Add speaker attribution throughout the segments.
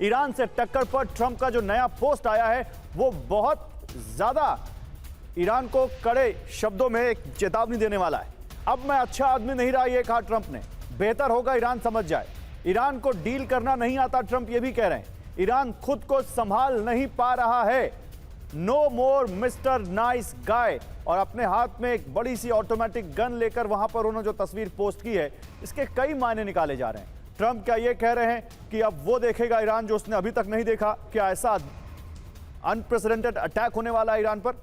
Speaker 1: Iran से टक्कर पर ट्रंप का जो नया पोस्ट आया है वो बहुत ज्यादा ईरान को कड़े शब्दों में एक चेतावनी देने वाला है। अब मैं अच्छा आदमी नहीं रहा, यह कहा ट्रंप ने। बेहतर होगा ईरान समझ जाए। ईरान को डील करना नहीं आता, ट्रंप यह भी कह रहे हैं। ईरान खुद को संभाल नहीं पा रहा है। नो मोर मिस्टर नाइस गाय। और अपने हाथ में एक बड़ी सी ऑटोमेटिक गन लेकर वहां पर उन्होंने जो तस्वीर पोस्ट की है, इसके कई मायने निकाले जा रहे हैं। ट्रंप क्या ये कह रहे हैं कि अब वो देखेगा ईरान जो उसने अभी तक नहीं देखा? क्या ऐसा अनप्रेसिडेंटेड अटैक होने वाला है ईरान पर?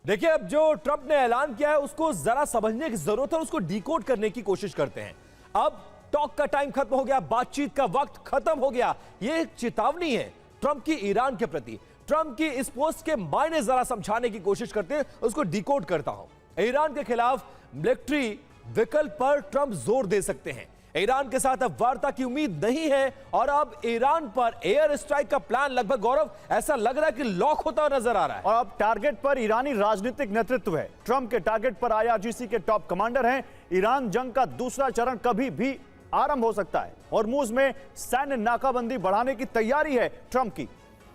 Speaker 2: देखिए, अब जो ट्रंप ने ऐलान किया है उसको जरा समझने की जरूरत है, उसको डिकोड करने की कोशिश करते हैं। अब टॉक का टाइम खत्म हो गया, बातचीत का वक्त खत्म हो गया। यह एक चेतावनी है ट्रंप की ईरान के प्रति। ट्रंप की इस पोस्ट के मायने जरा समझाने की कोशिश करते हैं, उसको डिकोड करता हूं। ईरान के खिलाफ मिलिट्री विकल्प पर ट्रंप जोर दे सकते हैं। ईरान के साथ अब वार्ता की उम्मीद नहीं है और अब ईरान पर एयर स्ट्राइक का प्लान लगभग, गौरव, ऐसा लग रहा है कि लॉक होता हुआ नजर आ रहा है।
Speaker 1: और अब टारगेट पर ईरानी राजनीतिक नेतृत्व है। ट्रंप के टारगेट पर आईआरजीसी के टॉप कमांडर हैं। ईरान जंग का दूसरा चरण कभी भी आरंभ हो सकता है। हॉर्मुज में सैन्य नाकाबंदी बढ़ाने की तैयारी है ट्रंप की।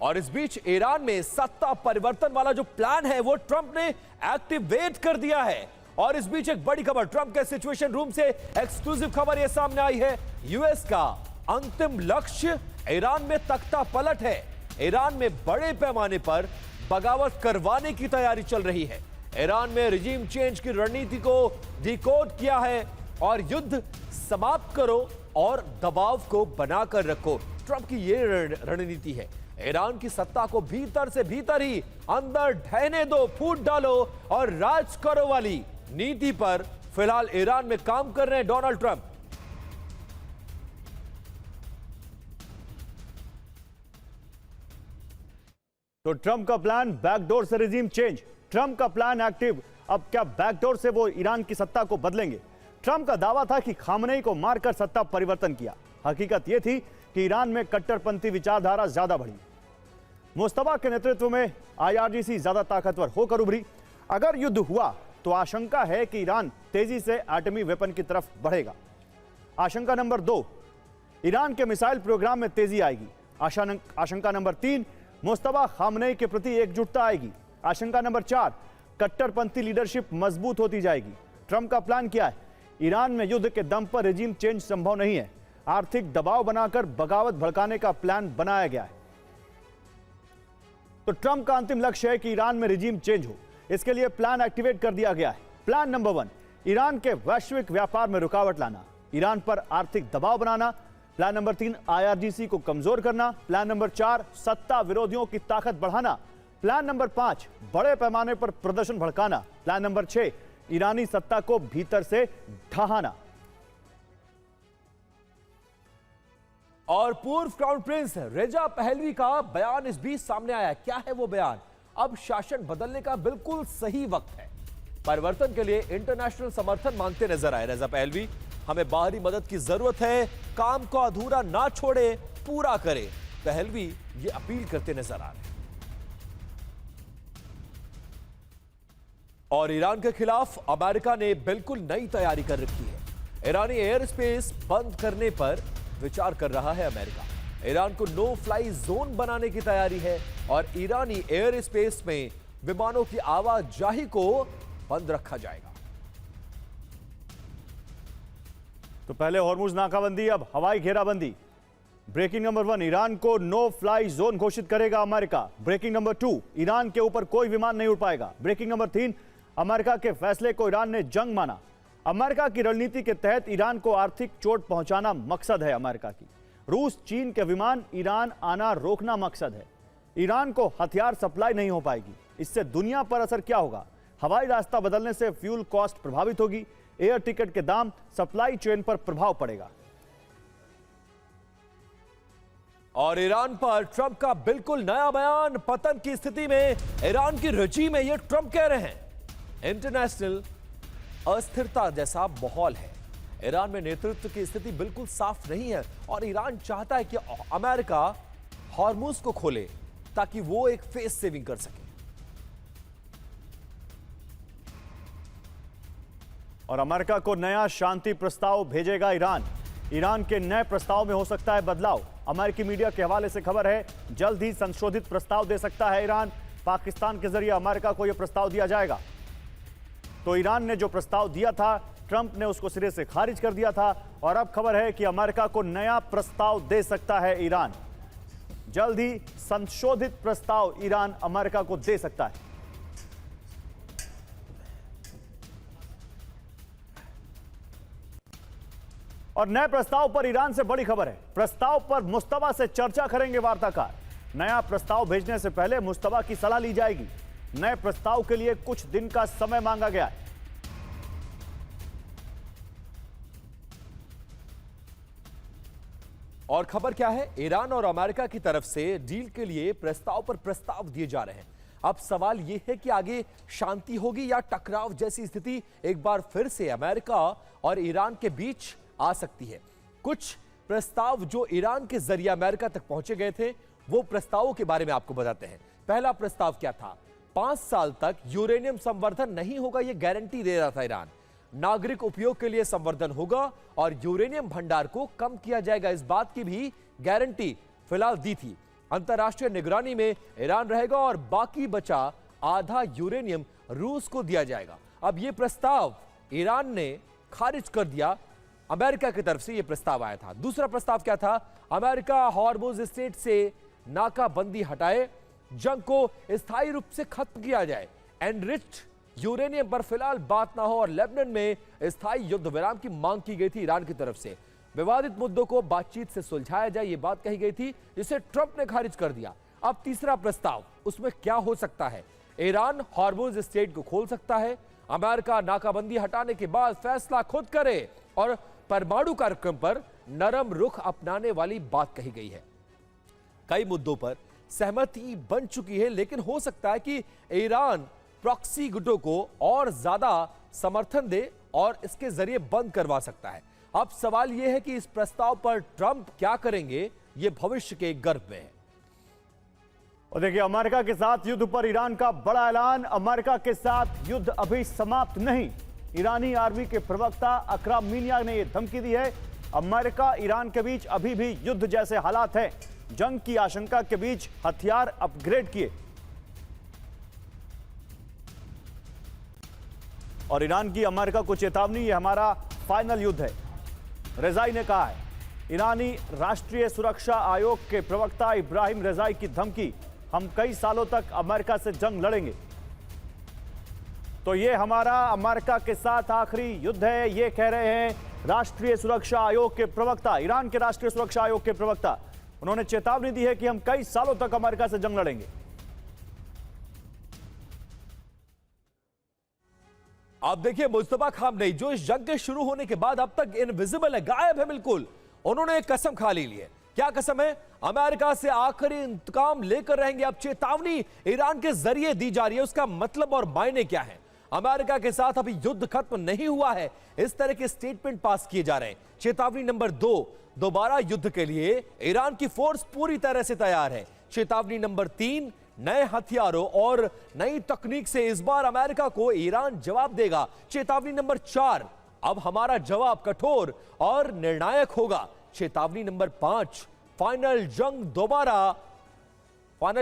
Speaker 2: और इस बीच ईरान में सत्ता परिवर्तन वाला जो प्लान है वो ट्रंप ने एक्टिवेट कर दिया है। और इस बीच एक बड़ी खबर, ट्रंप के सिचुएशन रूम से एक्सक्लूसिव खबर यह सामने आई है। यूएस का अंतिम लक्ष्य ईरान में तख्ता पलट है। ईरान में बड़े पैमाने पर बगावत करवाने की तैयारी चल रही है। ईरान में रिजीम चेंज की रणनीति को डिकोड किया है और युद्ध समाप्त करो और दबाव को बनाकर रखो, ट्रंप की यह रणनीति है। ईरान की सत्ता को भीतर से भीतर ही अंदर ढहने दो, फूट डालो और राज करो वाली नीति पर फिलहाल ईरान में काम कर रहे हैं डोनाल्ड ट्रंप।
Speaker 1: तो ट्रंप का प्लान बैकडोर से रिजीम चेंज, ट्रंप का प्लान एक्टिव। अब क्या बैकडोर से वो ईरान की सत्ता को बदलेंगे? ट्रंप का दावा था कि खामनेई को मारकर सत्ता परिवर्तन किया। हकीकत यह थी कि ईरान में कट्टरपंथी विचारधारा ज्यादा बढ़ी। मुस्तफा के नेतृत्व में आईआरजीसी ज्यादा ताकतवर होकर उभरी। अगर युद्ध हुआ तो आशंका है कि ईरान तेजी से एटमी वेपन की तरफ बढ़ेगा। आशंका नंबर 2, ईरान के मिसाइल प्रोग्राम में तेजी आएगी। आशंका नंबर 3, मुस्तफा खामनेई के प्रति एकजुटता आएगी। आशंका नंबर 4, कट्टरपंथी लीडरशिप मजबूत होती जाएगी। ट्रंप का प्लान क्या है? ईरान में युद्ध के दम पर रिजीम चेंज संभव नहीं है। आर्थिक दबाव बनाकर बगावत भड़काने का प्लान बनाया गया है। तो ट्रंप का अंतिम लक्ष्य है कि ईरान में रिजीम चेंज हो। इसके लिए प्लान एक्टिवेट कर दिया गया है। प्लान नंबर 1, ईरान के वैश्विक व्यापार में रुकावट लाना, ईरान पर आर्थिक दबाव बनाना। प्लान नंबर 3, आईआरजीसी को कमजोर करना। प्लान नंबर 4, सत्ता विरोधियों की ताकत बढ़ाना। प्लान नंबर 5, बड़े पैमाने पर प्रदर्शन भड़काना। प्लान नंबर 6, ईरानी सत्ता को भीतर से ढहाना।
Speaker 2: और पूर्व क्राउन प्रिंस रेजा पहलवी का बयान इस बीच सामने आया। क्या है वो बयान? अब शासन बदलने का बिल्कुल सही वक्त है। परिवर्तन के लिए इंटरनेशनल समर्थन मांगते नजर आए रेजा पहलवी। हमें बाहरी मदद की जरूरत है, काम को अधूरा ना छोड़े, पूरा करे, पहलवी ये अपील करते नजर आ रहे हैं। और ईरान के खिलाफ अमेरिका ने बिल्कुल नई तैयारी कर रखी है। ईरानी एयर स्पेस बंद करने पर विचार कर रहा है अमेरिका। ईरान को नो फ्लाई जोन बनाने की तैयारी है और ईरानी एयर स्पेस में विमानों की आवाजाही को बंद रखा जाएगा।
Speaker 1: तो पहले हॉर्मुज नाकाबंदी, अब हवाई घेराबंदी। ब्रेकिंग नंबर 1, ईरान को नो फ्लाई जोन घोषित करेगा अमेरिका। ब्रेकिंग नंबर 2, ईरान के ऊपर कोई विमान नहीं उड़ पाएगा। ब्रेकिंग नंबर 3, अमेरिका के फैसले को ईरान ने जंग माना। अमेरिका की रणनीति के तहत ईरान को आर्थिक चोट पहुंचाना मकसद है अमेरिका की। रूस, चीन के विमान ईरान आना रोकना मकसद है। ईरान को हथियार सप्लाई नहीं हो पाएगी। इससे दुनिया पर असर क्या होगा? हवाई रास्ता बदलने से फ्यूल कॉस्ट प्रभावित होगी। एयर टिकट के दाम, सप्लाई चेन पर प्रभाव पड़ेगा।
Speaker 2: और ईरान पर ट्रंप का बिल्कुल नया बयान। पतन की स्थिति में ईरान की रजी में यह ट्रंप कह रहे हैं इंटरनेशनल अस्थिरता जैसा माहौल है। ईरान में नेतृत्व की स्थिति बिल्कुल साफ नहीं है और ईरान चाहता है कि अमेरिका हॉर्मुज को खोले ताकि वो एक फेस सेविंग कर सके।
Speaker 1: और अमेरिका को नया शांति प्रस्ताव भेजेगा ईरान। ईरान के नए प्रस्ताव में हो सकता है बदलाव। अमेरिकी मीडिया के हवाले से खबर है, जल्द ही संशोधित प्रस्ताव दे सकता है ईरान। पाकिस्तान के जरिए अमेरिका को यह प्रस्ताव दिया जाएगा। तो ईरान ने जो प्रस्ताव दिया था, ट्रंप ने उसको सिरे से खारिज कर दिया था और अब खबर है कि अमेरिका को नया प्रस्ताव दे सकता है ईरान। जल्द ही संशोधित प्रस्ताव ईरान अमेरिका को दे सकता है। और नए प्रस्ताव पर ईरान से बड़ी खबर है। प्रस्ताव पर मुस्तफा से चर्चा करेंगे वार्ताकार। नया प्रस्ताव भेजने से पहले मुस्तफा की सलाह ली जाएगी। नए प्रस्ताव के लिए कुछ दिन का समय मांगा गया है।
Speaker 2: और खबर क्या है, ईरान और अमेरिका की तरफ से डील के लिए प्रस्ताव पर प्रस्ताव दिए जा रहे हैं। अब सवाल यह है कि आगे शांति होगी या टकराव जैसी स्थिति एक बार फिर से अमेरिका और ईरान के बीच आ सकती है। कुछ प्रस्ताव जो ईरान के जरिए अमेरिका तक पहुंचे गए थे, वो प्रस्तावों के बारे में आपको बताते हैं। पहला प्रस्ताव क्या था? 5 साल तक यूरेनियम संवर्धन नहीं होगा, यह गारंटी दे रहा था ईरान। नागरिक उपयोग के लिए संवर्धन होगा और यूरेनियम भंडार को कम किया जाएगा, इस बात की भी गारंटी फिलहाल दी थी। अंतरराष्ट्रीय निगरानी में ईरान रहेगा और बाकी बचा आधा यूरेनियम रूस को दिया जाएगा। अब यह प्रस्ताव ईरान ने खारिज कर दिया। अमेरिका की तरफ से यह प्रस्ताव आया था। दूसरा प्रस्ताव क्या था? अमेरिका हॉर्मुज स्ट्रेट से नाकाबंदी हटाए, जंग को स्थायी रूप से खत्म किया जाए, एनरिच्ड यूरेनियम पर फिलहाल बात ना हो और लेबनान में स्थायी युद्ध विराम की मांग की गई थी ईरान की तरफ से। विवादित मुद्दों को बातचीत से सुलझाया जाए, यह बात कही गई थी, जिसे ट्रंप ने खारिज कर दिया। अब तीसरा प्रस्ताव, उसमें क्या हो सकता है? ईरान हॉर्मुज स्ट्रेट को खोल सकता है, अमेरिका नाकाबंदी हटाने के बाद फैसला खुद करे और परमाणु कार्यक्रम पर नरम रुख अपनाने वाली बात कही गई है। कई मुद्दों पर सहमति बन चुकी है, लेकिन हो सकता है कि ईरान प्रॉक्सी गुटों को और ज्यादा समर्थन दे और इसके जरिए बंद करवा सकता है। अब सवाल यह है कि इस प्रस्ताव पर ट्रंप क्या करेंगे, यह भविष्य के गर्भ में है।
Speaker 1: और देखिए, अमेरिका के साथ युद्ध पर ईरान का बड़ा ऐलान। अमेरिका के साथ युद्ध अभी समाप्त नहीं। ईरानी आर्मी के प्रवक्ता अकरम मीनिया ने यह धमकी दी है। अमेरिका ईरान के बीच अभी भी युद्ध जैसे हालात हैं। जंग की आशंका के बीच हथियार अपग्रेड किए। और ईरान की अमेरिका को चेतावनी, ये हमारा फाइनल युद्ध है, रेजाई ने कहा है। ईरानी राष्ट्रीय सुरक्षा आयोग के प्रवक्ता इब्राहिम रेजाई की धमकी, हम कई सालों तक अमेरिका से जंग लड़ेंगे। तो ये हमारा अमेरिका के साथ आखिरी युद्ध है, ये कह रहे हैं राष्ट्रीय सुरक्षा आयोग के प्रवक्ता, ईरान के राष्ट्रीय सुरक्षा आयोग के प्रवक्ता। उन्होंने चेतावनी दी है कि हम कई सालों तक अमेरिका से जंग लड़ेंगे।
Speaker 2: आप देखिए, मुस्तफा खामनेई जो इस जंग के शुरू होने के बाद अब तक इनविजिबल है, गायब है बिल्कुल, उन्होंने एक कसम खा ली है। क्या कसम है? अमेरिका से आखिरी इंतकाम लेकर रहेंगे। अब चेतावनी ईरान के जरिए दी जा रही है, उसका मतलब और मायने क्या है? अमेरिका के साथ अभी युद्ध खत्म नहीं हुआ है, इस तरह के स्टेटमेंट पास किए जा रहे हैं। चेतावनी नंबर 2, दोबारा युद्ध के लिए ईरान की फोर्स पूरी तरह से तैयार है। चेतावनी नंबर 3, नए हथियारों और नई तकनीक से इस बार अमेरिका को ईरान जवाब देगा। चेतावनी नंबर 4, अब हमारा जवाब कठोर और निर्णायक होगा। चेतावनी नंबर 5, फाइनल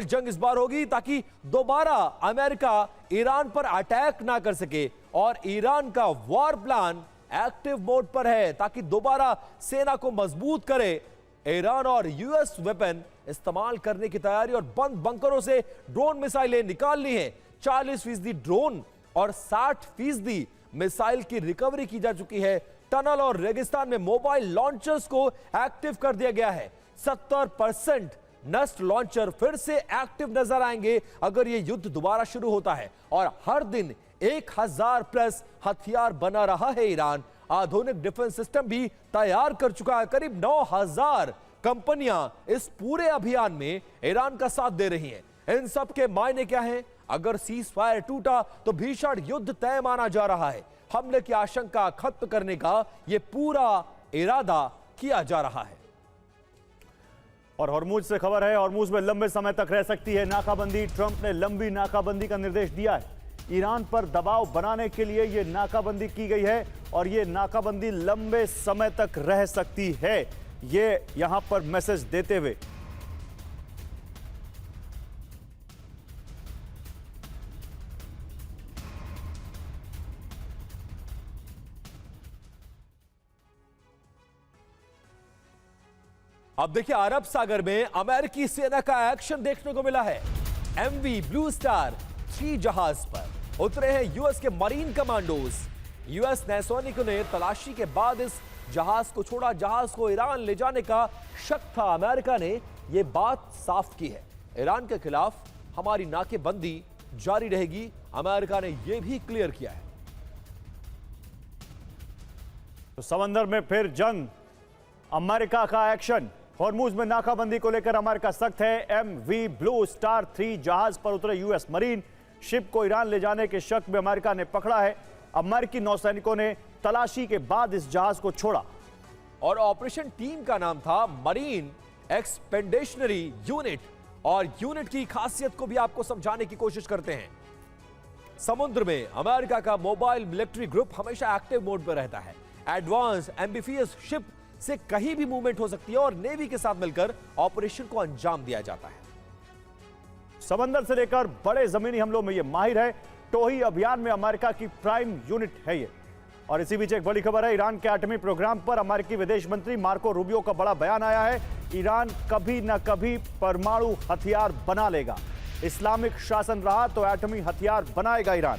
Speaker 2: जंग इस बार होगी ताकि दोबारा अमेरिका ईरान पर अटैक ना कर सके। और ईरान का वॉर प्लान एक्टिव मोड पर है ताकि दोबारा सेना को मजबूत करे। ईरान और यूएस वेपन इस्तेमाल करने की तैयारी और बंद बंकरों से ड्रोन मिसाइलें निकालनी है। 40% ड्रोन और 60% मिसाइल की रिकवरी की जा चुकी है। टनल और रेगिस्तान में मोबाइल लॉन्चर्स को एक्टिव कर दिया गया है। 70% नस्ट लॉन्चर फिर से एक्टिव नजर आएंगे अगर यह युद्ध दोबारा शुरू होता है। और हर दिन 1000 प्लस हथियार बना रहा है ईरान। आधुनिक डिफेंस सिस्टम भी तैयार कर चुका है। करीब 9000 कंपनियां इस पूरे अभियान में ईरान का साथ दे रही हैं। इन सब के मायने क्या हैं? अगर सीज फायर टूटा तो भीषण युद्ध तय माना जा रहा है। हमले की आशंका खत्म करने का यह पूरा इरादा किया जा रहा है।
Speaker 1: और हॉर्मुज से खबर है, हॉर्मुज में लंबे समय तक रह सकती है नाकाबंदी। ट्रंप ने लंबी नाकाबंदी का निर्देश दिया है। ईरान पर दबाव बनाने के लिए यह नाकाबंदी की गई है। और ये नाकाबंदी लंबे समय तक रह सकती है, ये यहां पर मैसेज देते हुए।
Speaker 2: अब देखिए, अरब सागर में अमेरिकी सेना का एक्शन देखने को मिला है। एमवी ब्लू स्टार 3 जहाज पर उतरे हैं यूएस के मरीन कमांडोज। यूएस नौसैनिकों ने तलाशी के बाद इस जहाज को छोड़ा। जहाज को ईरान ले जाने का शक था। अमेरिका ने यह बात साफ की है, ईरान के खिलाफ हमारी नाकेबंदी जारी रहेगी। अमेरिका ने यह भी क्लियर किया है।
Speaker 1: तो समंदर में फिर जंग, अमेरिका का एक्शन। हॉर्मुज में नाकाबंदी को लेकर अमेरिका सख्त है। एमवी ब्लू स्टार 3 जहाज पर उतरे यूएस मरीन। शिप को ईरान ले जाने के शक में अमेरिका ने पकड़ा है। अमेरिकी नौसैनिकों ने तलाशी के बाद इस जहाज को छोड़ा।
Speaker 2: और ऑपरेशन टीम का नाम था मरीन एक्सपेडिशनरी यूनिट। और यूनिट की खासियत को भी आपको समझाने की कोशिश करते हैं। समुद्र में अमेरिका का मोबाइल मिलिट्री ग्रुप हमेशा एक्टिव मोड पर रहता है। एडवांस एम्बिफियस शिप से कहीं भी मूवमेंट हो सकती है और नेवी के साथ मिलकर ऑपरेशन को अंजाम दिया जाता है।
Speaker 1: समंदर से लेकर बड़े जमीनी हमलों में यह माहिर है। टोही अभियान में अमेरिका की प्राइम यूनिट है ये। और इसी बीच एक बड़ी खबर है, ईरान के एटमी प्रोग्राम पर अमेरिकी विदेश मंत्री मार्को रूबियो का बड़ा बयान आया है। ईरान कभी न कभी परमाणु हथियार बना लेगा। इस्लामिक शासन रहा तो एटमी हथियार बनाएगा ईरान।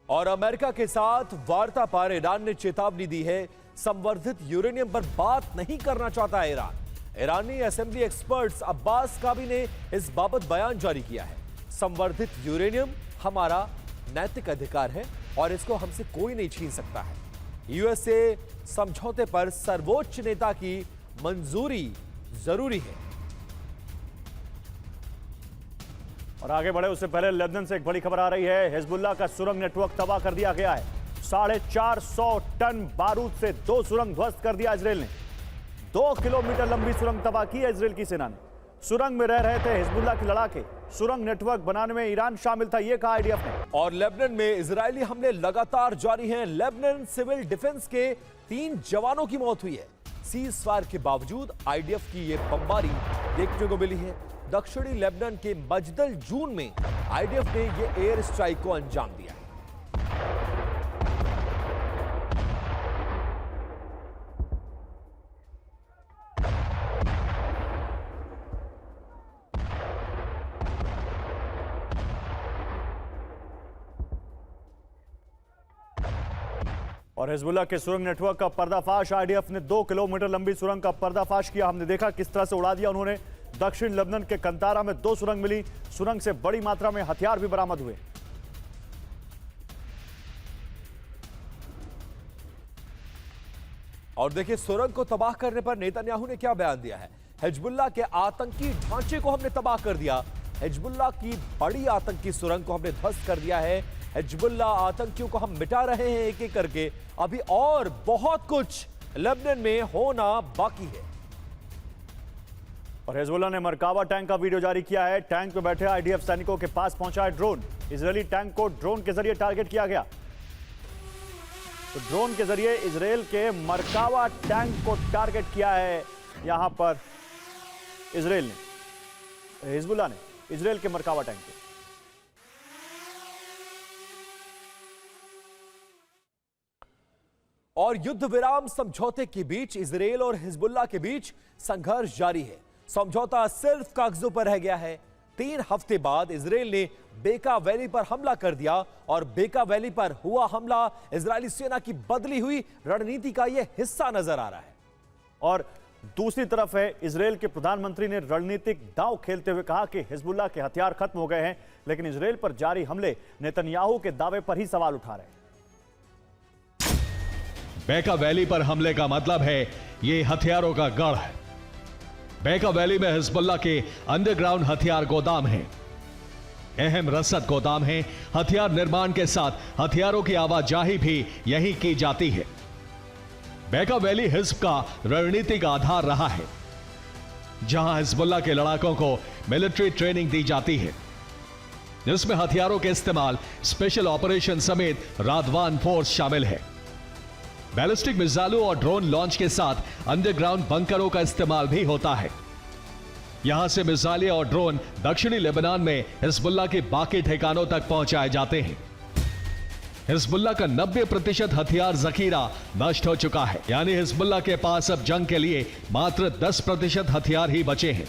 Speaker 2: और अमेरिका के साथ वार्ता पर ईरान ने चेतावनी दी है। संवर्धित यूरेनियम पर बात नहीं करना चाहता है ईरान। ईरानी असेंबली एक्सपर्ट्स अब्बास काबी ने इस बाबत बयान जारी किया है। संवर्धित यूरेनियम हमारा नैतिक अधिकार है और इसको हमसे कोई नहीं छीन सकता है। यूएस से समझौते पर सर्वोच्च नेता की मंजूरी जरूरी है।
Speaker 1: और आगे बढ़े उससे पहले लेबनान से एक बड़ी खबर आ रही है। हिजबुल्लाह का सुरंग नेटवर्क तबाह कर दिया गया है। 450 टन बारूद से 2 सुरंग ध्वस्त कर दिया इजरायल ने। 2 किलोमीटर लंबी सुरंग तबाह की है इजरायल की सेना ने। सुरंग में रह रहे थे हिजबुल्लाह के लड़ाके। सुरंग नेटवर्क बनाने में ईरान शामिल था, यह कहा आईडीएफ ने।
Speaker 2: और लेबनान में इजरायली हमले लगातार जारी हैं। लेबनान सिविल डिफेंस के 3 जवानों की मौत हुई है। सीज फायर के बावजूद आईडीएफ की यह बमबारी देखने को मिली है। दक्षिणी लेबनान के मजदल जून में आईडीएफ ने यह एयर स्ट्राइक को अंजाम दिया है।
Speaker 1: और हिजबुल्लाह के सुरंग नेटवर्क का पर्दाफाश। आईडीएफ ने 2 किलोमीटर लंबी सुरंग का पर्दाफाश किया। हमने देखा किस तरह से उड़ा दिया उन्होंने। दक्षिण लेबनान के कंतारा में 2 सुरंग मिली। सुरंग से बड़ी मात्रा में हथियार भी बरामद हुए।
Speaker 2: और देखिए, सुरंग को तबाह करने पर नेतन्याहू ने क्या बयान दिया है। हिजबुल्लाह के आतंकी ढांचे को हमने तबाह कर दिया। हिजबुल्लाह की बड़ी आतंकी सुरंग को हमने ध्वस्त कर दिया है। हिजबुल्लाह आतंकियों को हम मिटा रहे हैं एक एक करके। अभी और बहुत कुछ लेबनान में होना बाकी है।
Speaker 1: और हिजबुल्लाह ने मरकावा टैंक का वीडियो जारी किया है। टैंक में बैठे आईडीएफ सैनिकों के पास पहुंचा है ड्रोन। इजरायली टैंक को ड्रोन के जरिए टारगेट किया गया। तो ड्रोन के जरिए इजरायल के मरकावा टैंक को टारगेट किया है यहां पर इजरायल ने, हिजबुल्लाह ने इजरायल के मरकावा टैंक को।
Speaker 2: और युद्ध विराम समझौते के बीच इजरायल और हिजबुल्लाह के बीच संघर्ष जारी है। समझौता सिर्फ कागजों पर रह गया है। 3 हफ्ते बाद इजरायल ने बेका वैली पर हमला कर दिया और बेका वैली पर हुआ हमला इजरायली सेना की बदली हुई रणनीति का यह हिस्सा नजर आ रहा है।
Speaker 1: और दूसरी तरफ है, इजरायल के प्रधानमंत्री ने रणनीतिक दांव खेलते हुए कहा कि हिजबुल्लाह के हथियार खत्म हो गए हैं, लेकिन इजरायल पर जारी हमले नेतन्याहू के दावे पर ही सवाल उठा रहे हैं।
Speaker 3: बेका वैली पर हमले का मतलब है ये हथियारों का गढ़ है। बेका वैली में हिजबुल्लाह के अंडरग्राउंड हथियार गोदाम हैं, अहम रसद गोदाम है। हथियार निर्माण के साथ हथियारों की आवाजाही भी यहीं की जाती है। बेका वैली हिज्ब का रणनीतिक आधार रहा है, जहां हिजबुल्लाह के लड़ाकों को मिलिट्री ट्रेनिंग दी जाती है। जिसमें हथियारों के इस्तेमाल, स्पेशल ऑपरेशन समेत रादवान फोर्स शामिल है। बैलिस्टिक मिसाइलों और ड्रोन लॉन्च के साथ अंडरग्राउंड बंकरों का इस्तेमाल भी होता है। यहां से मिसाइलें और ड्रोन दक्षिणी लेबनान में हिजबुल्लाह के बाकी ठिकानों तक पहुंचाए जाते हैं। हिजबुल्लाह का 90% हथियार जखीरा नष्ट हो चुका है, यानी हिजबुल्लाह के पास अब जंग के लिए मात्र 10% हथियार ही बचे हैं।